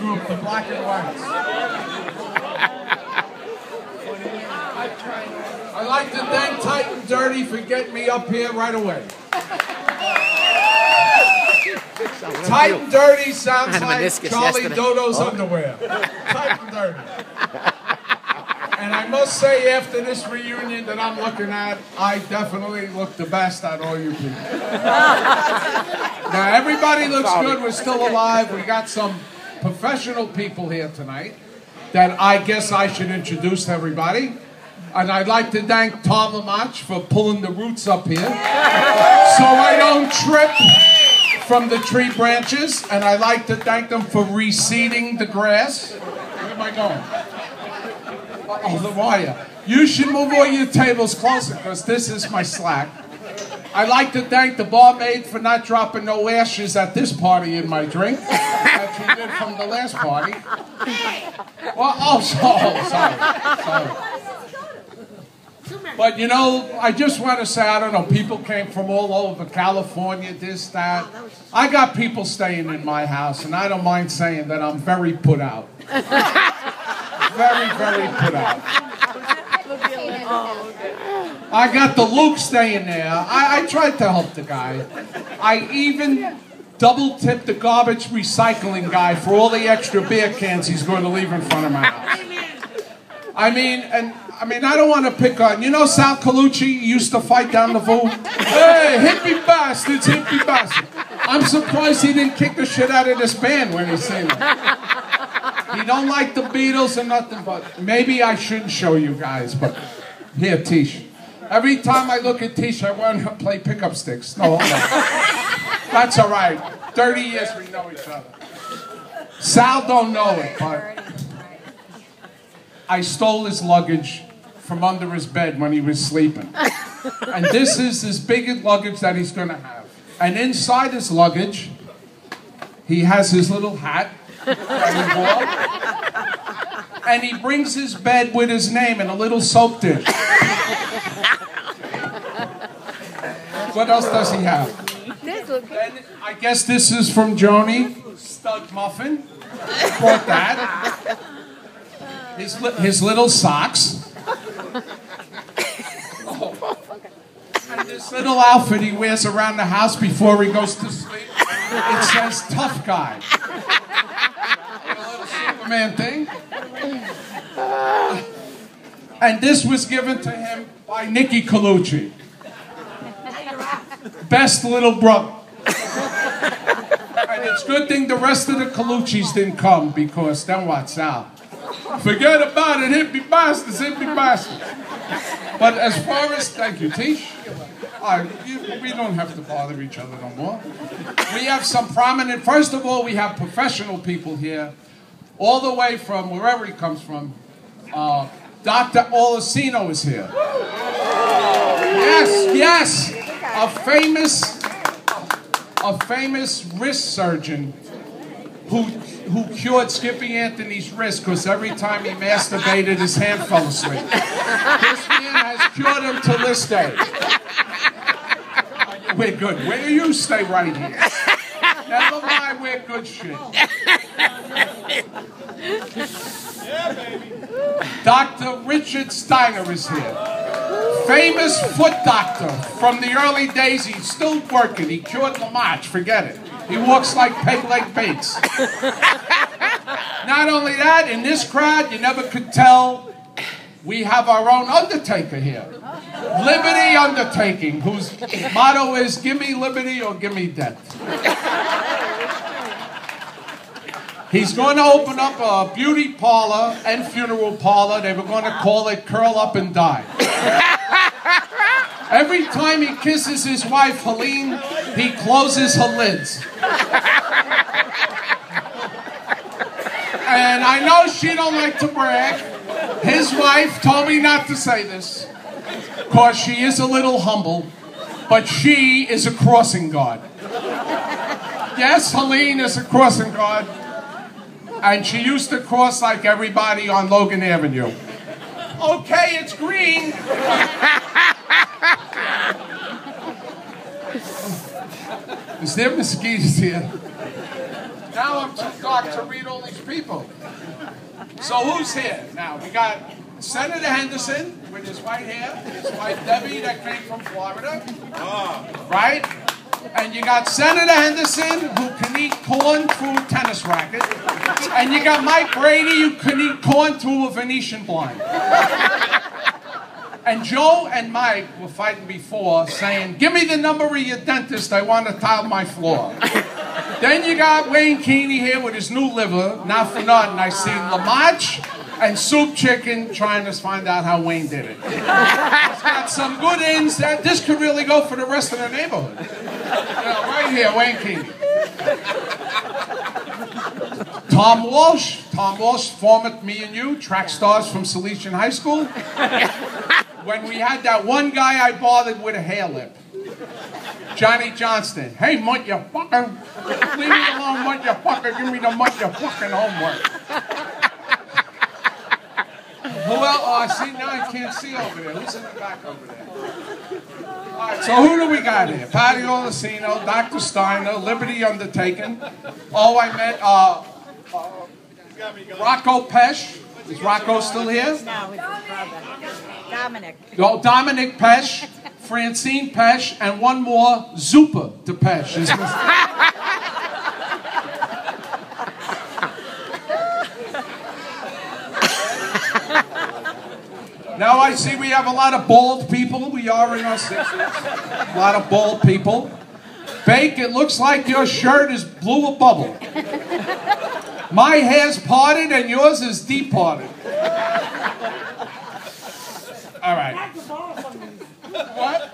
group, the Black and Whites. I'd like to thank Tight and Dirty for getting me up here right away. Tight and Dirty sounds like Charlie Dodo's underwear. Tight and Dirty. And I must say, after this reunion that I'm looking at, I definitely look the best out of all you people. Now, everybody looks good. We're still alive. We got some professional people here tonight that I guess I should introduce to everybody. And I'd like to thank Tom Lamach for pulling the roots up here so I don't trip from the tree branches. And I'd like to thank them for reseeding the grass. Where am I going? Oh, the wire. You should move all your tables closer because this is my slack. I'd like to thank the barmaid for not dropping no ashes at this party in my drink that she did from the last party. Well, oh, sorry. But, you know, I just want to say, I don't know, people came from all over, California, this, that. I got people staying in my house, and I don't mind saying that I'm very put out. Very, very put out. I got the Luke staying there. I tried to help the guy. I even double-tipped the garbage recycling guy for all the extra beer cans he's going to leave in front of my house. I mean, I don't want to pick on, you know Sal Colucci used to fight down the Voo? Hey, hippie bastards, hippie bastards. I'm surprised he didn't kick the shit out of this band when he sang it. He don't like the Beatles or nothing, but maybe I shouldn't show you guys, but here, Tish. Every time I look at Tish, I want to play pickup sticks. No, hold on. That's all right. 30 years we know each other. Sal don't know it, but I stole his luggage from under his bed when he was sleeping. And this is his biggest luggage that he's going to have. And inside his luggage, he has his little hat that he wore. And he brings his bed with his name in a little soap dish. What else does he have? Then, I guess this is from Joni, Stud Muffin. Bought that. His little socks. Oh. And this little outfit he wears around the house before he goes to sleep. It says tough guy. A little Superman thing. And this was given to him by Nicky Colucci. Best little brother. And it's a good thing the rest of the Coluccis didn't come because then what's out? Forget about it, hippie bastards, hippie bastards. But as far as, thank you, Tish. We don't have to bother each other no more. We have some prominent, first of all, we have professional people here, all the way from wherever he comes from. Dr. Olasino is here. Yes, a famous wrist surgeon who cured Skippy Anthony's wrist because every time he masturbated, his hand fell asleep. This man has cured him to this day. We're good. Where you stay right here. Never mind, we're good shit. Yeah, baby. Dr. Richard Steiner is here. Famous foot doctor from the early days. He's still working. He cured Lamach. Forget it. He walks like Peg Leg Bates. Not only that, in this crowd, you never could tell, we have our own undertaker here. Liberty Undertaking, whose motto is, give me liberty or give me death. He's going to open up a beauty parlor and funeral parlor. They were going to call it Curl Up and Die. Every time he kisses his wife, Helene, he closes her lids. And I know she don't like to brag. His wife told me not to say this, because she is a little humble, but she is a crossing guard. Yes, Helene is a crossing guard, and she used to cross like everybody on Logan Avenue. Okay, it's green. Is there mosquitoes here? Now I'm too dark to read all these people. So who's here? Now, we got Senator Henderson with his white hair, his wife Debbie that came from Florida, right? And you got Senator Henderson who can eat corn through a tennis racket. And you got Mike Brady who can eat corn through a Venetian blind. And Joe and Mike were fighting before saying, give me the number of your dentist, I want to tile my floor. Then you got Wayne Keeney here with his new liver, not for nothing. I see Lamarche and Soup Chicken trying to find out how Wayne did it. It's got some good ins. This could really go for the rest of the neighborhood. Right here, Wayne Keeney. Tom Walsh, former me and you, track stars from Salesian High School. When we had that one guy I bothered with a hair lip. Johnny Johnston. Hey, motherfucker. Leave me alone, motherfucker. Give me the motherfucking homework. Who else? Oh, I see now. I can't see over there. Who's in the back over there? All right, so who do we got here? Patty Olasino, Dr. Steiner, Liberty Undertaken. Oh, I met Rocco Pesh. Is Rocco still here? No, it's his brother. Dominic. Oh, Dominic Pesh, Francine Pesh, and one more, Zupa Depeche. Now I see we have a lot of bald people. We are in our 60s. A lot of bald people. Bake, it looks like your shirt is blew a bubble. My hair's parted and yours is departed. All right. What?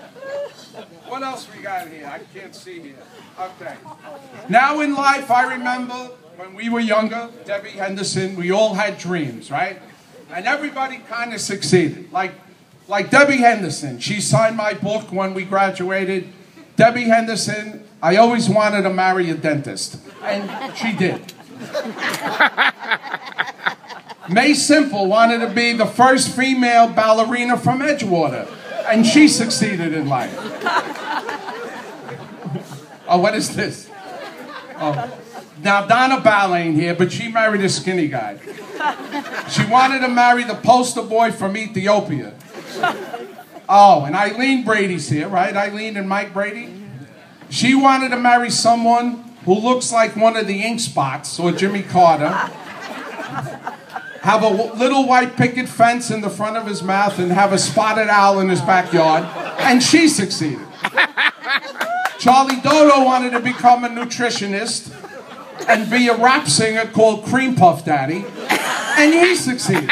What else we got here? I can't see here. Okay. Now in life, I remember when we were younger, Debbie Henderson, we all had dreams, right? And everybody kind of succeeded. Like Debbie Henderson, she signed my book when we graduated. Debbie Henderson, I always wanted to marry a dentist. And she did. May Simple wanted to be the first female ballerina from Edgewater. And she succeeded in life. Oh, what is this? Oh. Now, Donna Ball ain't here, but she married a skinny guy. She wanted to marry the poster boy from Ethiopia. Oh, and Eileen Brady's here, right? Eileen and Mike Brady. She wanted to marry someone who looks like one of the Ink Spots or Jimmy Carter. Have a little white picket fence in the front of his mouth and have a spotted owl in his backyard. And she succeeded. Charlie Dodo wanted to become a nutritionist and be a rap singer called Cream Puff Daddy, and he succeeded.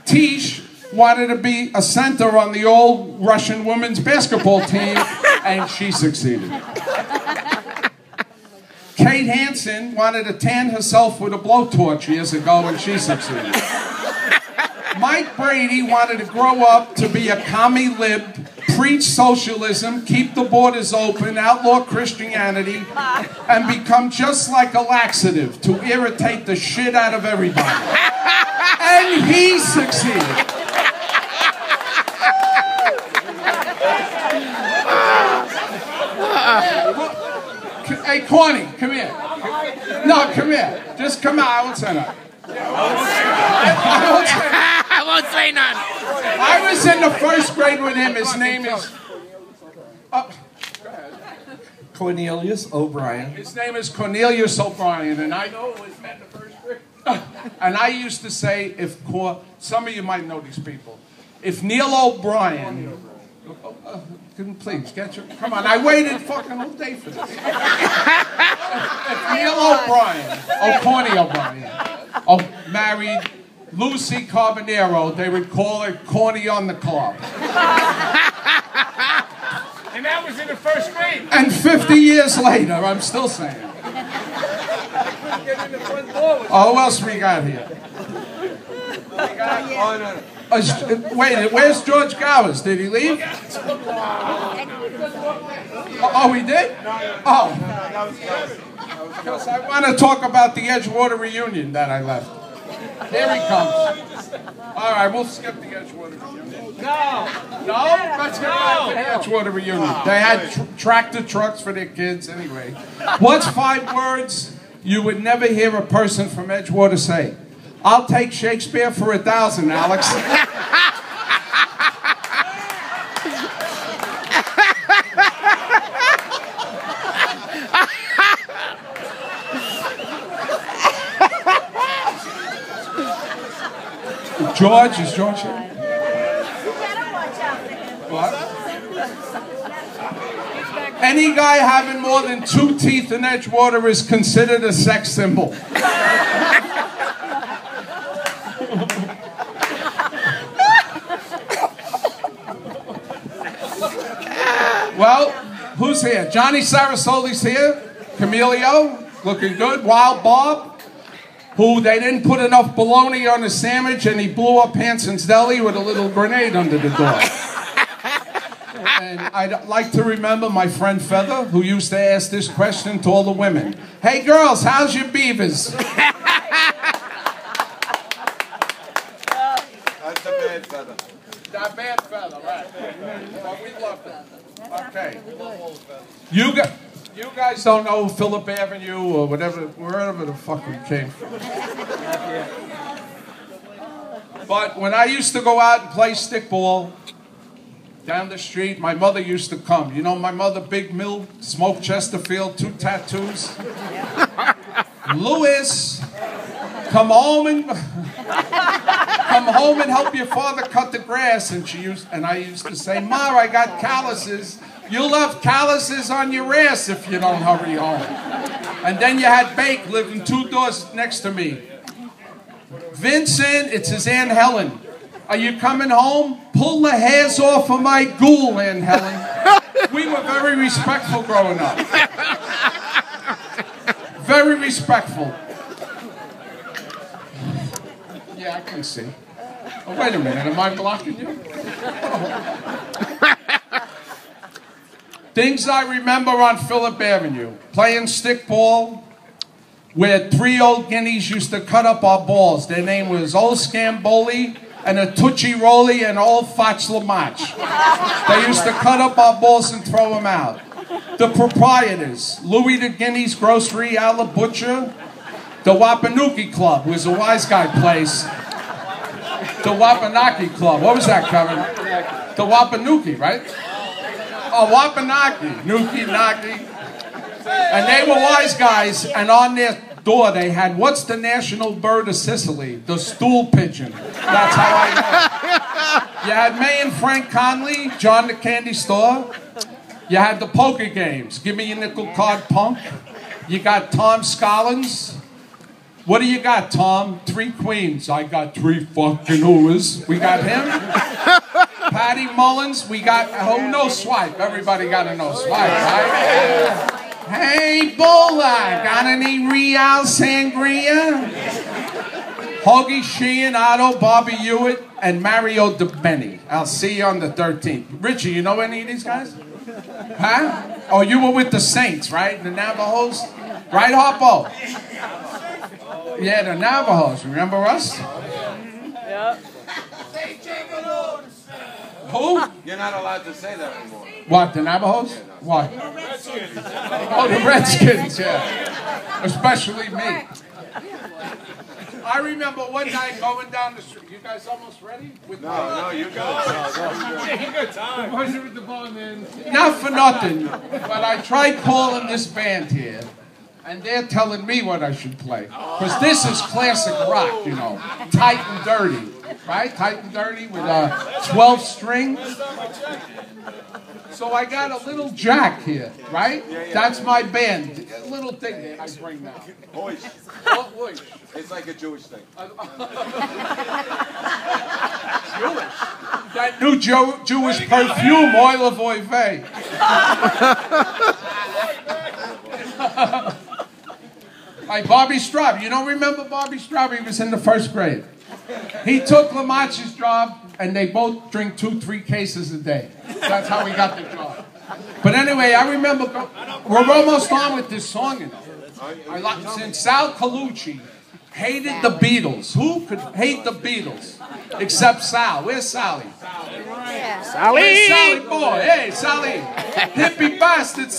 Tish wanted to be a center on the old Russian women's basketball team, and she succeeded. Kate Hansen wanted to tan herself with a blowtorch years ago, and she succeeded. Mike Brady wanted to grow up to be a commie lib, preach socialism, keep the borders open, outlaw Christianity, and become just like a laxative to irritate the shit out of everybody. And he succeeded. Hey, Corny, come here. No, come here. Just come out. I won't say nothing. I won't say none. I was in the first grade with him. His name is... Cornelius O'Brien. His name is Cornelius O'Brien, and I know it was in the first grade. And I used to say, some of you might know these people. If Neil O'Brien... please, get your... Come on, I waited fucking all day for this. If Neil O'Brien, Corny O'Brien, married Lucy Carbonero, they would call her Corny on the Cob. And that was in the first grade. And 50 years later, I'm still saying. Oh, who else we got here? Wait, where's George Gowers? Did he leave? Oh, he did? Oh. Because I want to talk about the Edgewater reunion that I left. Here he comes. All right, we'll skip the Edgewater reunion. No? Let's get back to the Edgewater reunion. They had tractor trucks for their kids anyway. What's 5 words you would never hear a person from Edgewater say? I'll take Shakespeare for 1,000, Alex. George, is George here? What? Any guy having more than 2 teeth in Edgewater is considered a sex symbol. Well, who's here? Johnny Sarasoli's here. Camilio, looking good. Wild Bob, who they didn't put enough bologna on his sandwich and he blew up Hanson's Deli with a little grenade under the door. And I'd like to remember my friend Feather, who used to ask this question to all the women. Hey girls, how's your beavers? That's a bad feather. That bad Feather, right. But we love them. Okay. You guys don't know Phillip Avenue or whatever, wherever the fuck we came from. But when I used to go out and play stickball down the street, my mother used to come. You know my mother, Big Mill, Smoke Chesterfield, 2 tattoos. Louis, come home and help your father cut the grass. And I used to say, Ma, I got calluses. You'll have calluses on your ass if you don't hurry home. And then you had Bake living 2 doors next to me. Vincent, it's his Aunt Helen. Are you coming home? Pull the hairs off of my ghoul, Aunt Helen. We were very respectful growing up. Very respectful. Yeah, I can see. Oh, wait a minute, am I blocking you? Things I remember on Phillip Avenue. Playing stickball, where 3 old guineas used to cut up our balls. Their name was Old Scamboli and a Tucci Rolly and Old Fox Lamach. They used to cut up our balls and throw them out. The proprietors, Louis the Guinea's Grocery, Al the Butcher. The Wapanaki Club was a wise guy place. The Wapanaki Club. What was that, Kevin? The Wapanuki, right? Oh, Wapanaki. Nuki, Naki. And they were wise guys, and on their door they had, what's the national bird of Sicily? The stool pigeon. That's how I know. You had May and Frank Conley, John the Candy Store. You had the poker games. Give me your nickel card, punk. You got Tom Scollins. What do you got, Tom? 3 queens. I got 3 fucking whores. We got him. Patty Mullins. We got, oh, no swipe. Everybody got a no swipe, right? Hey, Boola. Got any Real Sangria? Hoagie Sheehan, Otto, Bobby Hewitt, and Mario DeBenny. I'll see you on the 13th. Richie, you know any of these guys? Huh? Oh, you were with the Saints, right? The Navajos? Right, Harpo? Yeah, the Navajos. Remember us? Yep. Who? You're not allowed to say that anymore. What, the Navajos? What? Oh, the Redskins, yeah. Especially me. I remember one night going down the street. You guys almost ready? No, you go. You got time. With the ball, man. Not for nothing, but I tried calling this band here, and they're telling me what I should play. Because this is classic rock, you know. Tight and dirty. Right? Tight and dirty with 12 strings. So I got a little jack here, right? That's my band. A little thing that I bring now. Hoish. What voice? It's like a Jewish thing. Jewish. That new Jewish perfume, Oil of Oive. Like Bobby Straub. You don't remember Bobby Straub? He was in the 1st grade. He took Lamach's job, and they both drink 2-3 cases a day. That's how we got the job. But anyway, I remember, we're almost on with this song, you know. Since Sal Colucci hated the Beatles. Who could hate the Beatles? Except Sal. Where's Sally? Yeah. Where's Sally boy? Hey, Sally. Hippie bastard.